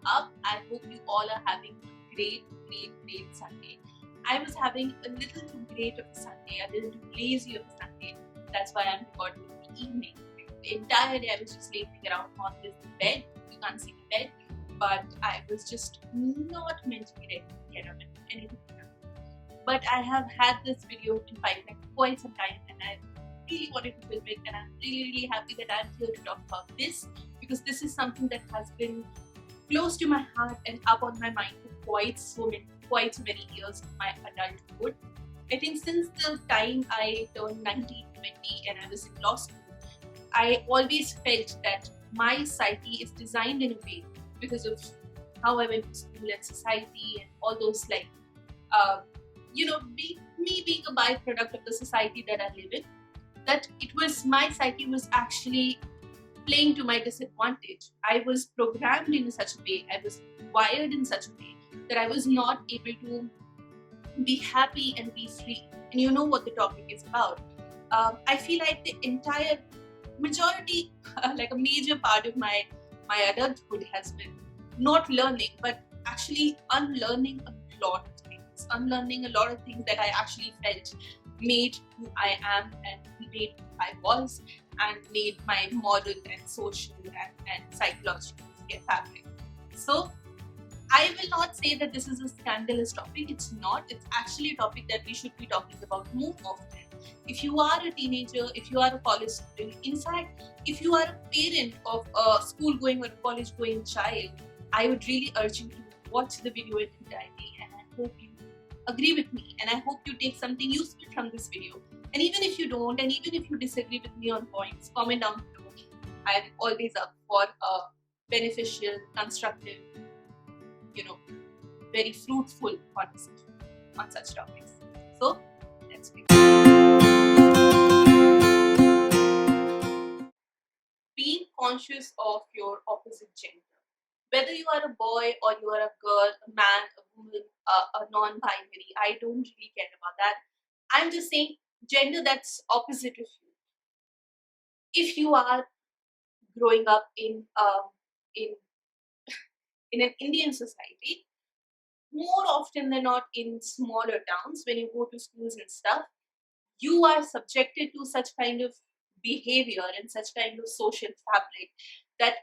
up? I hope you all are having a great Sunday. I was having a little too great of a Sunday, a little too lazy of a Sunday. That's why I'm recording in the evening. The entire day I was just laying around on this bed. You can't see the bed, but I was just not meant to be ready to get up and do anything. But I have had this video in pipeline for quite some time, and I really wanted to film it, and I'm really happy that I'm here to talk about this, because this is something that has been close to my heart and up on my mind for quite so many years of my adulthood. I think since the time I turned 19, 20 and I was in law school, I always felt that my psyche is designed in a way, because of how I went to school and society and all those, like, me being a byproduct of the society that I live in, that it was, my psyche was actually playing to my disadvantage. I was programmed in such a way, I was wired in such a way that I was not able to be happy and be free. And you know what the topic is about. I feel like the entire majority, like a major part of my adulthood has been not learning, but actually unlearning a lot of things. Unlearning a lot of things that I actually felt made who I am and made who I was, and made my moral and social and psychological fabric. So I will not say that this is a scandalous topic. It's not. It's actually a topic that we should be talking about more often. If you are a teenager, if you are a college student, in fact, if you are a parent of a school-going or college-going child, I would really urge you to watch the video in entirety, and I hope you agree with me, and I hope you take something useful from this video. And even if you don't, and even if you disagree with me on points, comment down below. I'm always up for a beneficial, constructive, very fruitful conversation on such topics. So let's begin. Being conscious of your opposite gender. Whether you are a boy or you are a girl, a man, a woman, a non-binary, I don't really care about that. I'm just saying gender that's opposite of you. If you are growing up in in in an Indian society, more often than not in smaller towns, when you go to schools and stuff, you are subjected to such kind of behavior and such kind of social fabric that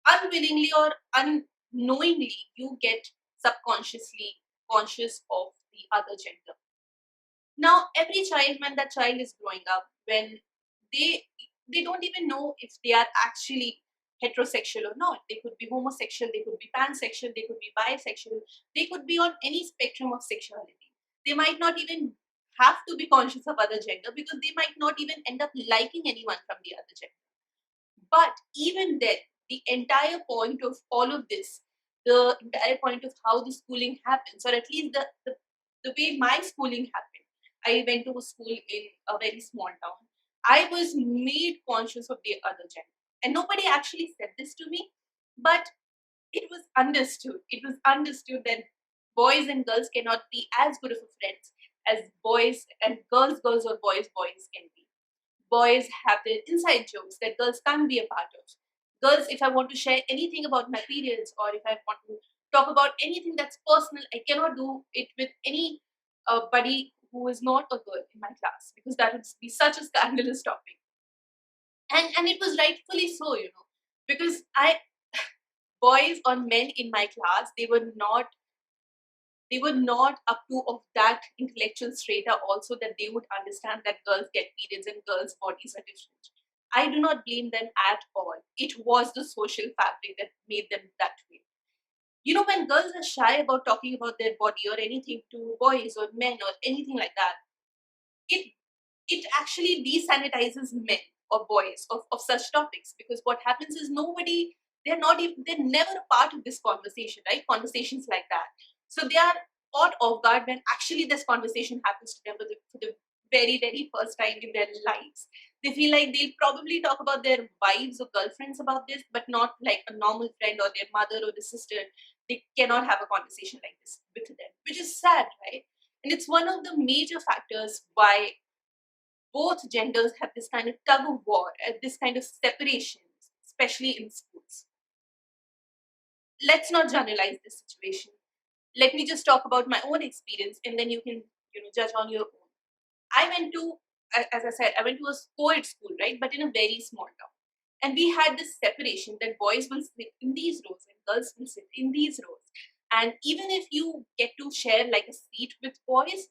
unwillingly or unknowingly you get subconsciously conscious of the other gender. Now, every child, when that child is growing up, when they they don't even know if they are actually heterosexual or not. They could be homosexual, they could be pansexual, they could be bisexual, they could be on any spectrum of sexuality. They might not even have to be conscious of other gender, because they might not even end up liking anyone from the other gender. But even then, the entire point of all of this, the entire point of how the schooling happens, or at least the way my schooling happened, I went to a school in a very small town. I was made conscious of the other gender. And nobody actually said this to me, but it was understood. It was understood that boys and girls cannot be as good of a friends as boys and girls or boys can be. Boys have their inside jokes that girls can't be a part of. Girls, if I want to share anything about my periods, or if I want to talk about anything that's personal, I cannot do it with any buddy who is not a girl in my class, because that would be such a scandalous topic. And it was rightfully so, because boys or men in my class, they were not up to of that intellectual strata also, that they would understand that girls get periods and girls' bodies are different. I do not blame them at all. It was the social fabric that made them that way. When girls are shy about talking about their body or anything to boys or men or anything like that, it it actually desanitizes men or boys of such topics, because what happens is they're never a part of this conversation, right? Conversations like that. So they are caught off guard when actually this conversation happens to them for the very first time in their lives. They feel like they'll probably talk about their wives or girlfriends about this, but not like a normal friend or their mother or the sister. They cannot have a conversation like this with them, which is sad, right? And it's one of the major factors why both genders have this kind of tug of war, this kind of separation, especially in schools. let's not generalize this situation. Let me just talk about my own experience, and then you can, judge on your own. I went to, as I said, I went to a co-ed school, right? But in a very small town. And we had this separation that boys will sit in these rows and girls will sit in these rows. And even if you get to share like a seat with boys,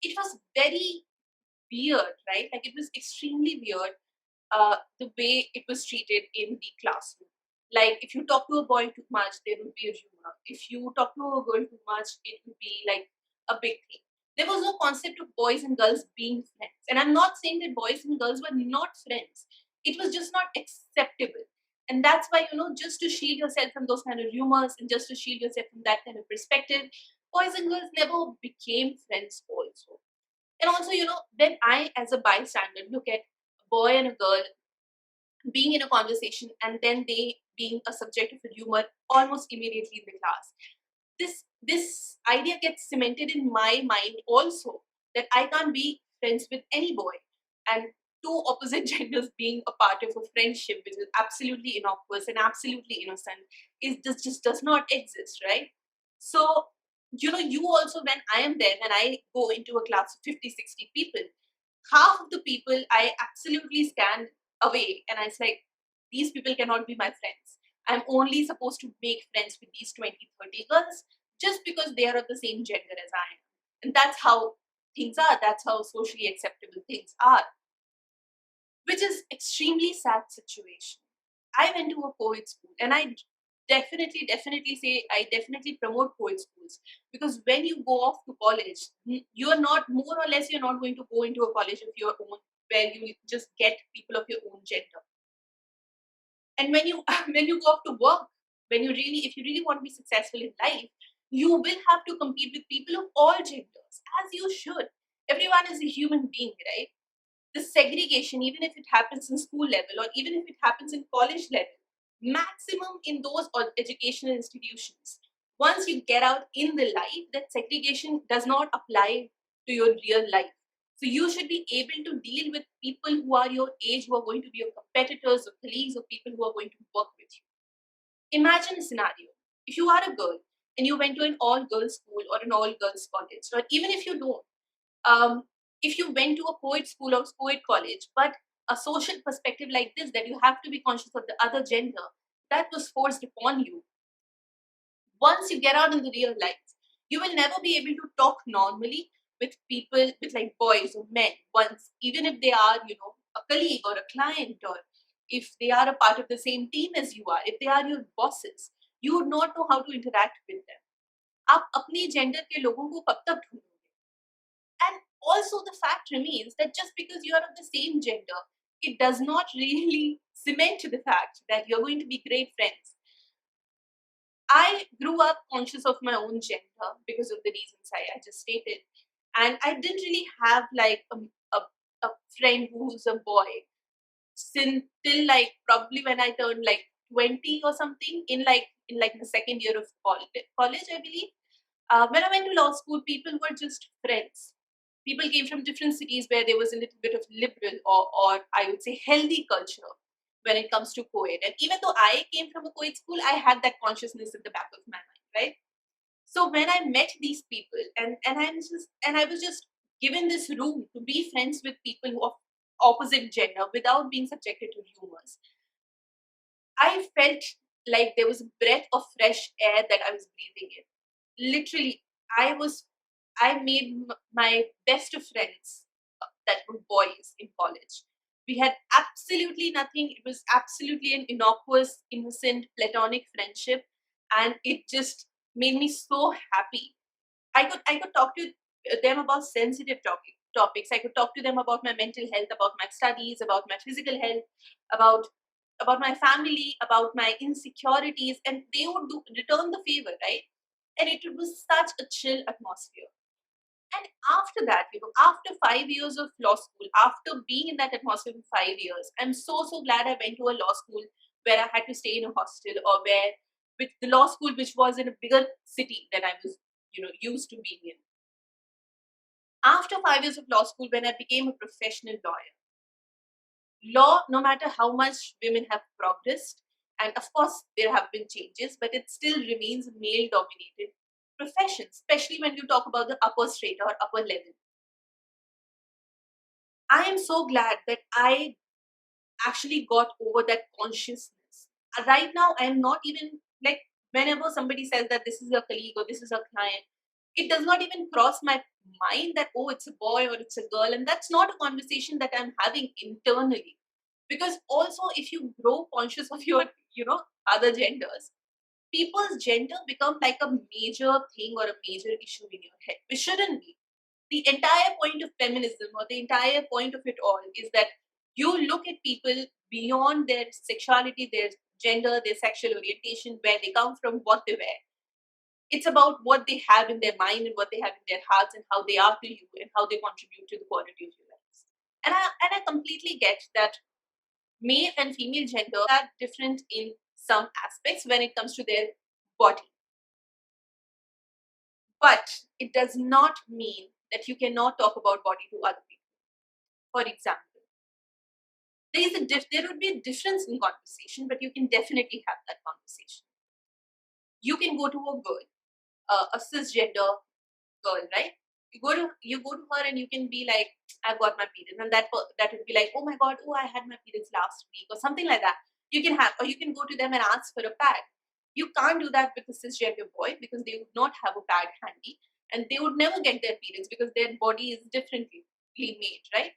it was very weird, right? Like it was extremely weird, the way it was treated in the classroom. Like if you talk to a boy too much, there would be a rumor. If you talk to a girl too much, it would be like a big thing. There was no concept of boys and girls being friends. And I'm not saying that boys and girls were not friends. It was just not acceptable. And that's why, just to shield yourself from those kind of rumors and just to shield yourself from that kind of perspective, boys and girls never became friends also. And also, when I, as a bystander, look at a boy and a girl being in a conversation and then they being a subject of a humor almost immediately in the class, this idea gets cemented in my mind also, that I can't be friends with any boy, and two opposite genders being a part of a friendship which is absolutely innocuous and absolutely innocent is this just does not exist, right? So you also, when I am there, when I go into a class of 50, 60 people, half of the people I absolutely stand away and I was like, these people cannot be my friends. I'm only supposed to make friends with these 20, 30 girls just because they are of the same gender as I am. And that's how things are. That's how socially acceptable things are, which is extremely sad situation. I went to a co-ed school and I definitely say I definitely promote co-ed schools, because when you go off to college, you're not, more or less, you're not going to go into a college of your own where you just get people of your own gender. And when you when you go off to work, when you really, if you really want to be successful in life, you will have to compete with people of all genders, as you should. Everyone is a human being, right? The segregation, even if it happens in school level or even if it happens in college level, maximum in those educational institutions, once you get out in the life, that segregation does not apply to your real life. So you should be able to deal with people who are your age, who are going to be your competitors or colleagues or people who are going to work with you. Imagine a scenario. If you are a girl and you went to an all girls school or an all girls college, or even if you don't, um, if you went to a co-ed school or co-ed college, but a social perspective like this, that you have to be conscious of the other gender, that was forced upon you. Once you get out in the real life, you will never be able to talk normally with people, with like boys or men, once, even if they are, a colleague or a client, or if they are a part of the same team as you are, if they are your bosses, you would not know how to interact with them. आप अपनी gender के लोगों को कब तक ढूंढोगे? And also, the fact remains that just because you are of the same gender, it does not really cement the fact that you're going to be great friends. I grew up conscious of my own gender because of the reasons I just stated. And I didn't really have like a friend who's a boy since till like probably when I turned like 20 or something, in like the second year of college, I believe. When I went to law school, people were just friends. People came from different cities where there was a little bit of liberal, or I would say healthy culture when it comes to co-ed. And even though I came from a co-ed school, I had that consciousness at the back of my mind, right? So when I met these people, and I was just given this room to be friends with people who are opposite gender without being subjected to rumors, I felt like there was a breath of fresh air that I was breathing in. Literally, I made my best of friends that were boys in college. We had absolutely nothing. It was absolutely an innocuous, innocent, platonic friendship, and it just made me so happy. I could talk to them about sensitive topics. I could talk to them about my mental health, about my studies, about my physical health, about my family, about my insecurities, and they would return the favor, right? And it was such a chill atmosphere. And after that, after 5 years of law school, after being in that atmosphere for 5 years, I'm so glad I went to a law school where I had to stay in a hostel, or where with the law school which was in a bigger city than I was, used to being in. After 5 years of law school, when I became a professional lawyer, law, no matter how much women have progressed And of course, there have been changes, but it still remains a male dominated profession, especially when you talk about the upper strata or upper level. I am so glad that I actually got over that consciousness. Right now, I am not even like, whenever somebody says that this is a colleague or this is a client, it does not even cross my mind that, oh, it's a boy or it's a girl. And that's not a conversation that I'm having internally. Because also, if you grow conscious of your, other genders, people's gender become like a major thing or a major issue in your head, which shouldn't be. The entire point of feminism or the entire point of it all is that you look at people beyond their sexuality, their gender, their sexual orientation, where they come from, what they wear. It's about what they have in their mind and what they have in their hearts and how they are to you and how they contribute to the quality of your lives. And I completely get that male and female gender are different in some aspects when it comes to their body. But it does not mean that you cannot talk about body to other people. For example, there would be a difference in conversation, but you can definitely have that conversation. You can go to a girl, a cisgender girl, right? You go to her and you can be like, I've got my periods, and that would be like, oh my god, oh, I had my periods last week or something like that. Or you can go to them and ask for a pad. You can't do that with a cisgender boy because they would not have a pad handy, and they would never get their periods because their body is differently made, right?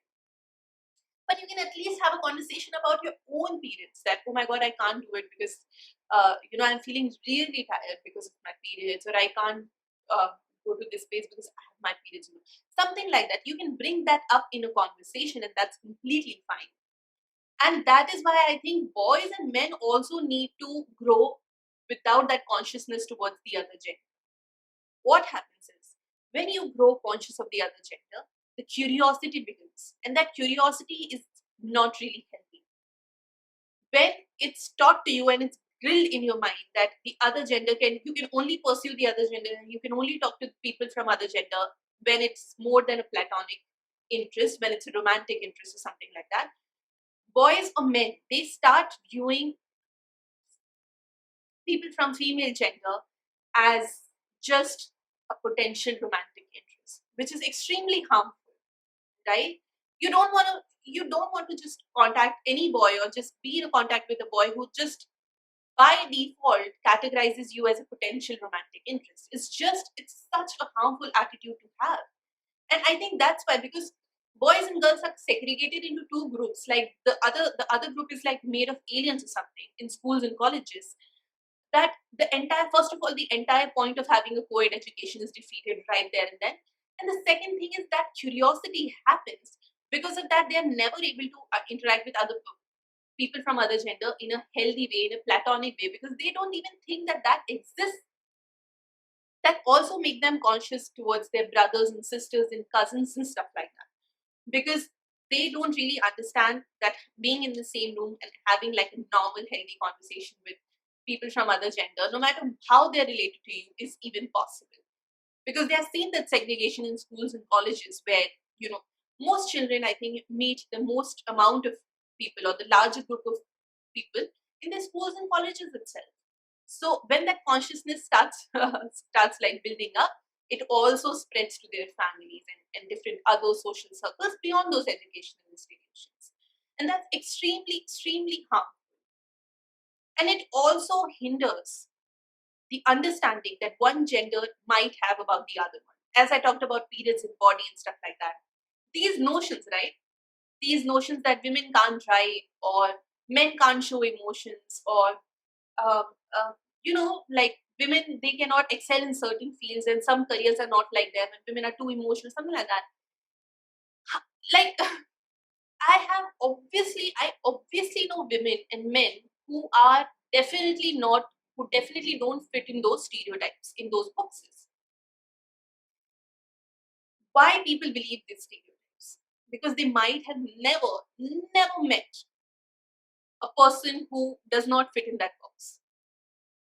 But you can at least have a conversation about your own periods, that, oh my god, I can't do it because I'm feeling really tired because of my periods, or I can't go to this place because I have my periods. Something like that, you can bring that up in a conversation, and that's completely fine. And that is why I think boys and men also need to grow without that consciousness towards the other gender. What happens is, when you grow conscious of the other gender, the curiosity begins, and that curiosity is not really healthy. When it's taught to you and it's drilled in your mind that the other gender you can only pursue the other gender, and you can only talk to people from other gender when it's more than a platonic interest, when it's a romantic interest or something like that. Boys or men, they start viewing people from female gender as just a potential romantic interest, which is extremely harmful, right? You don't want to just contact any boy or just be in contact with a boy who just by default categorizes you as a potential romantic interest. It's such a harmful attitude to have. And I think that's why, because boys and girls are segregated into two groups, like the other group is like made of aliens or something in schools and colleges, that first of all, the entire point of having a co-ed education is defeated right there and then. And the second thing is that curiosity happens. Because of that, they are never able to interact with other people from other gender in a healthy way, in a platonic way, because they don't even think that that exists. That also make them conscious towards their brothers and sisters and cousins and stuff like that, because they don't really understand that being in the same room and having like a normal healthy conversation with people from other gender, no matter how they're related to you, is even possible. Because they have seen that segregation in schools and colleges, where most children, I think, meet the most amount of people or the larger group of people in the schools and colleges itself. So when that consciousness starts like building up, it also spreads to their families and different other social circles beyond those educational institutions. And that's extremely, extremely harmful. And it also hinders the understanding that one gender might have about the other one. As I talked about periods and body and stuff like that. These notions, right? These notions that women can't drive, or men can't show emotions, or um, like women, they cannot excel in certain fields, and some careers are not like them, and women are too emotional, something like that. Like, I obviously know women and men who are definitely not, who definitely don't fit in those stereotypes, in those boxes. Why people believe these stereotypes? Because they might have never met a person who does not fit in that box.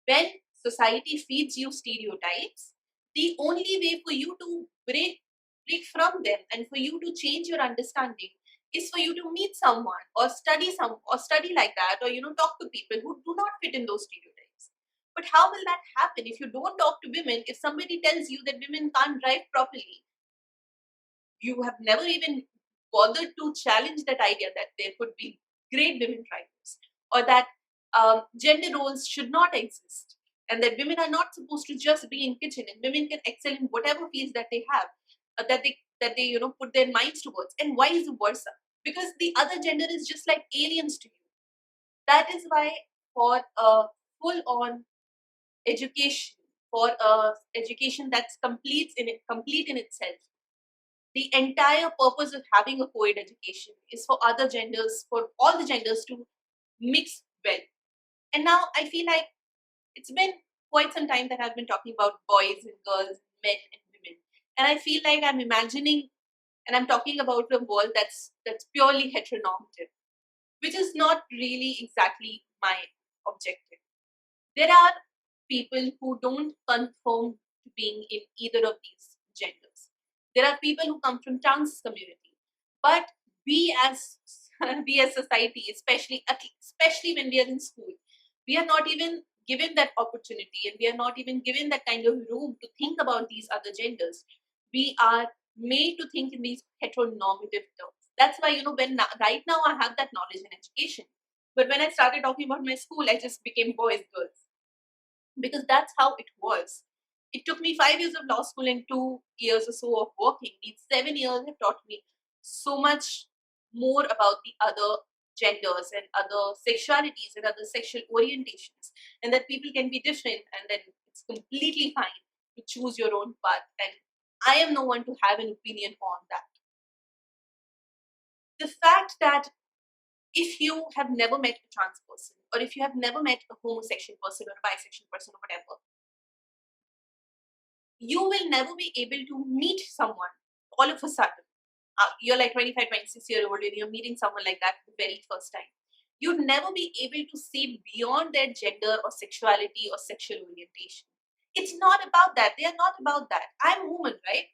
When society feeds you stereotypes, the only way for you to break from them and for you to change your understanding is for you to meet someone or study like that, or talk to people who do not fit in those stereotypes. But how will that happen if you don't talk to women? If somebody tells you that women can't drive properly, you have never even bothered to challenge that idea that there could be great women drivers, or that gender roles should not exist, and that women are not supposed to just be in kitchen, and women can excel in whatever fields that they have, that they put their minds towards, and vice versa, because the other gender is just like aliens to you. That is why, for a full on education, for a education that's complete in itself, the entire purpose of having a co-ed education is for other genders, for all the genders to mix well. And now I feel like it's been quite some time that I've been talking about boys and girls, men and women. And I feel like I'm imagining and I'm talking about a world that's purely heteronormative, which is not really exactly my objective. There are people who don't conform to being in either of these genders. There are people who come from trans community, but we as we as society, especially when we are in school, we are not even given that opportunity, and we are not even given that kind of room to think about these other genders. We are made to think in these heteronormative terms. That's why right now I have that knowledge in education, but when I started talking about my school, I just became boys, girls, because that's how it was. It took me 5 years of law school and 2 years or so of working. These 7 years have taught me so much more about the other genders and other sexualities and other sexual orientations, and that people can be different, and then it's completely fine to choose your own path. And I am no one to have an opinion on that. The fact that if you have never met a trans person, or if you have never met a homosexual person or a bisexual person or whatever, you will never be able to meet someone all of a sudden. You're like 25, 26 year old, and you're meeting someone like that for the very first time. You'd never be able to see beyond their gender or sexuality or sexual orientation. It's not about that. They are not about that. I'm a woman, right?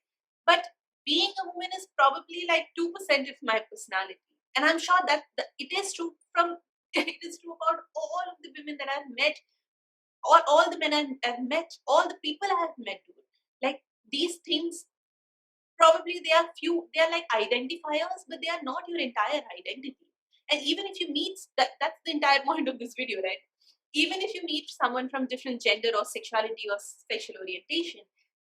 But being a woman is probably like 2% of my personality. And I'm sure that it is true from it is true about all of the women that I've met, or all the men I've met, all the people I have met, dude. Like, these things, probably they are like identifiers, but they are not your entire identity. And even if you meet that's the entire point of this video, right? Even if you meet someone from different gender or sexuality or sexual orientation,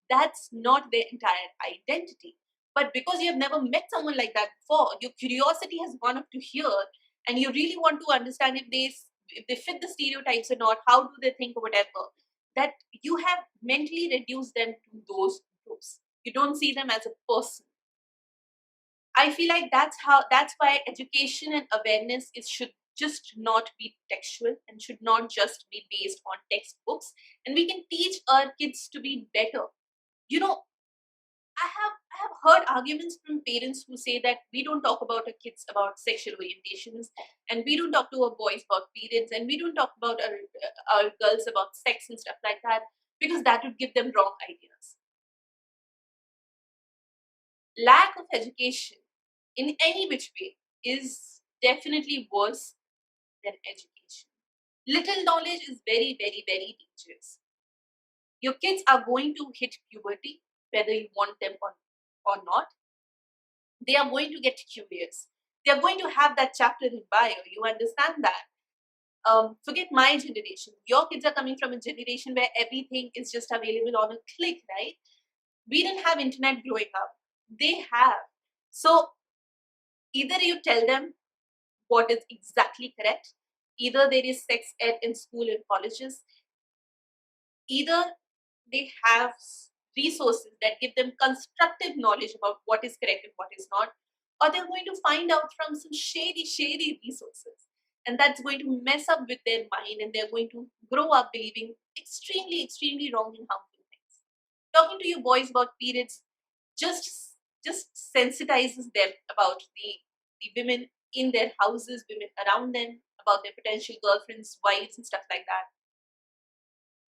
that's not their entire identity. But because you have never met someone like that before, your curiosity has gone up to here, and you really want to understand if they fit the stereotypes or not, how do they think or whatever, that you have mentally reduced them to those groups. You don't see them as a person. I feel like that's why education and awareness should just not be textual and should not just be based on textbooks. And we can teach our kids to be better. You know, I have heard arguments from parents who say that we don't talk about our kids about sexual orientations, and we don't talk to our boys about periods, and we don't talk about our girls about sex and stuff like that, because that would give them wrong ideas. Lack of education in any which way is definitely worse than education. Little knowledge is very, very, very dangerous. Your kids are going to hit puberty, whether you want them or not. They are going to get curious. They are going to have that chapter in bio. You understand that? Forget my generation. Your kids are coming from a generation where everything is just available on a click, right? We didn't have internet growing up. They have. So either you tell them what is exactly correct, either there is sex ed in school and colleges, either they have resources that give them constructive knowledge about what is correct and what is not, or they're going to find out from some shady resources. And that's going to mess up with their mind, and they're going to grow up believing extremely wrong and harmful things. Talking to your boys about periods just sensitizes them about the women in their houses, women around them, about their potential girlfriends, wives, and stuff like that.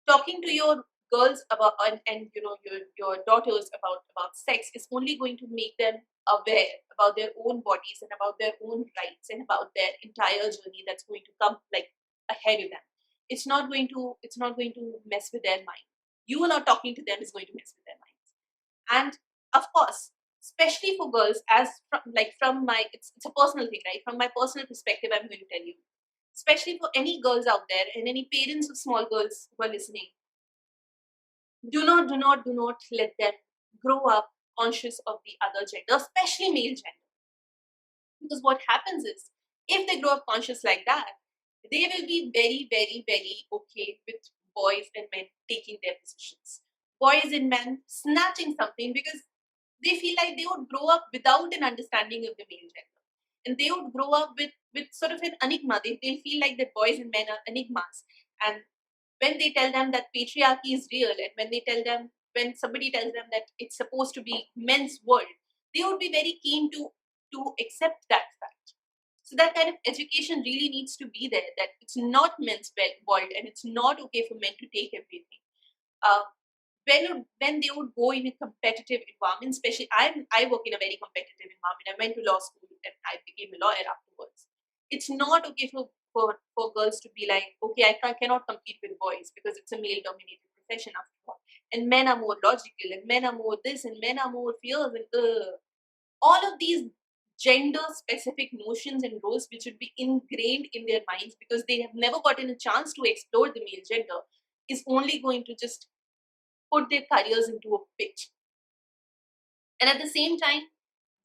Talking to your girls about and your daughters about sex is only going to make them aware about their own bodies and about their own rights and about their entire journey that's going to come like ahead of them. It's not going to mess with their mind. You are not talking to them is going to mess with their minds. And of course, especially for girls, as from my it's a personal thing, right? From my personal perspective, I'm going to tell you, especially for any girls out there and any parents of small girls who are listening, do not let them grow up conscious of the other gender, especially male gender. Because what happens is, if they grow up conscious like that, they will be very, very, very okay with boys and men taking their positions. Boys and men snatching something because they feel like they would grow up without an understanding of the male gender. And they would grow up with sort of an enigma. They feel like that boys and men are enigmas. And when they tell them that patriarchy is real, and when somebody tells them that it's supposed to be men's world, they would be very keen to accept that fact. So that kind of education really needs to be there, that it's not men's world and it's not okay for men to take everything. Uh, when they would go in a competitive environment, especially I work in a very competitive environment. I went to law school and I became a lawyer afterwards. It's not okay for girls to be like, okay, I cannot compete with boys because it's a male dominated profession after all. And men are more logical and men are more this and men are more fierce and all of these gender specific notions and roles which would be ingrained in their minds because they have never gotten a chance to explore the male gender is only going to just put their careers into a pit. And at the same time,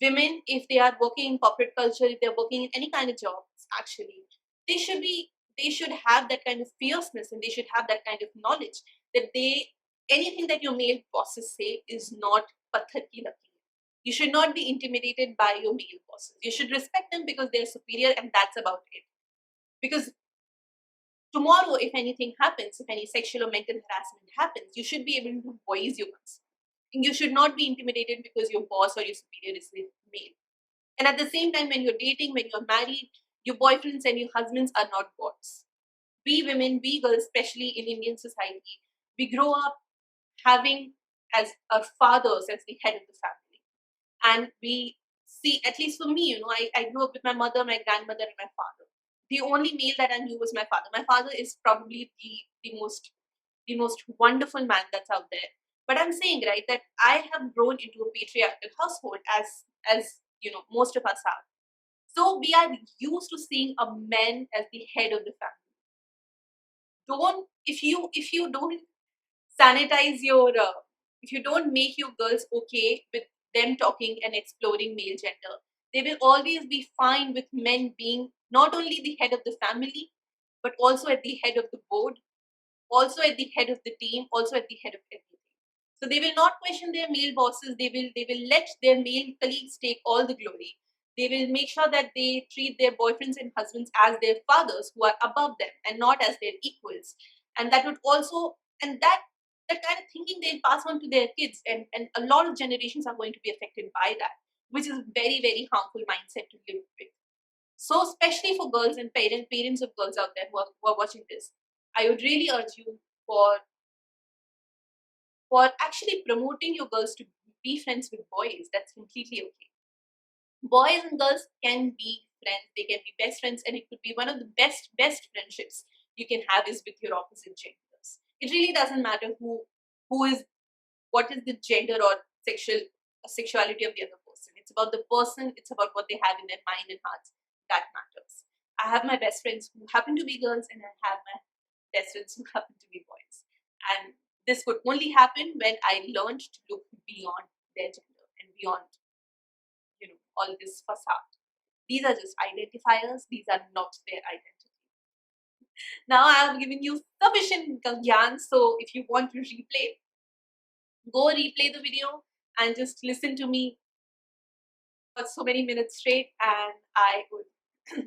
women, if they are working in corporate culture, if they're working in any kind of jobs, actually, they should have that kind of fierceness and they should have that kind of knowledge that anything that your male bosses say is not patthar ki lakir. You should not be intimidated by your male bosses. You should respect them because they're superior and that's about it. Because tomorrow, if anything happens, if any sexual or mental harassment happens, you should be able to voice your concern. And you should not be intimidated because your boss or your superior is male. And at the same time, when you're dating, when you're married, your boyfriends and your husbands are not gods. We women, we girls, especially in Indian society, we grow up having as our fathers as the head of the family. And we see, at least for me, I grew up with my mother, my grandmother, and my father. The only male that I knew was my father. My father is probably the most wonderful man that's out there. But I'm saying, right, that I have grown into a patriarchal household as most of us are. So we are used to seeing a man as the head of the family. If you don't sanitize your if you don't make your girls okay with them talking and exploring male gender, they will always be fine with men being not only the head of the family, but also at the head of the board, also at the head of the team, also at the head of everything. So they will not question their male bosses. They will let their male colleagues take all the glory. They will make sure that they treat their boyfriends and husbands as their fathers who are above them and not as their equals. And that would also and that kind of thinking they'll pass on to their kids, and a lot of generations are going to be affected by that, which is a very, very harmful mindset to live with. So especially for girls and parents of girls out there who are watching this, I would really urge you for actually promoting your girls to be friends with boys. That's completely okay. Boys and girls can be friends, they can be best friends, and it could be one of the best friendships you can have is with your opposite genders. It really doesn't matter who is what is the gender or sexuality of the other person. It's about the person, it's about what they have in their mind and hearts. That matters. I have my best friends who happen to be girls, and I have my best friends who happen to be boys. And this could only happen when I learned to look beyond their gender and beyond, all this facade. These are just identifiers, these are not their identity. Now I have given you sufficient gyan, so if you want to replay, go replay the video and just listen to me for so many minutes straight, and I would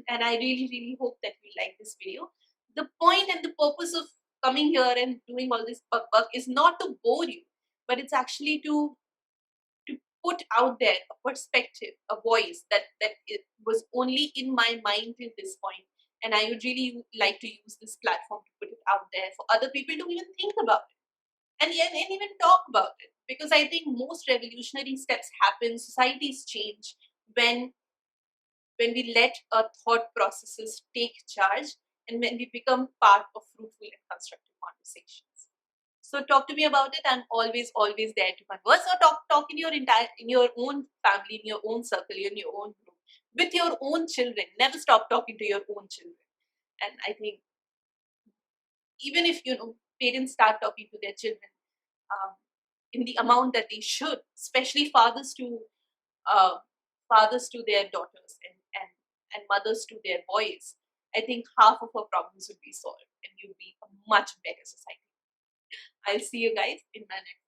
and I really, really hope that you like this video. The point and the purpose of coming here and doing all this bug is not to bore you, but it's actually to put out there a perspective, a voice that it was only in my mind till this point, and I would really like to use this platform to put it out there for other people to even think about it and even talk about it, Because I think most revolutionary steps happen, societies change when we let our thought processes take charge and when we become part of fruitful and constructive conversations. So talk to me about it. I'm always there to converse. Or talk in your own family, in your own circle, in your own group, with your own children. Never stop talking to your own children. And I think even if parents start talking to their children um, in the amount that they should, especially uh, fathers to their daughters and mothers to their boys, I think half of our problems would be solved and you'd be a much better society. I'll see you guys in my next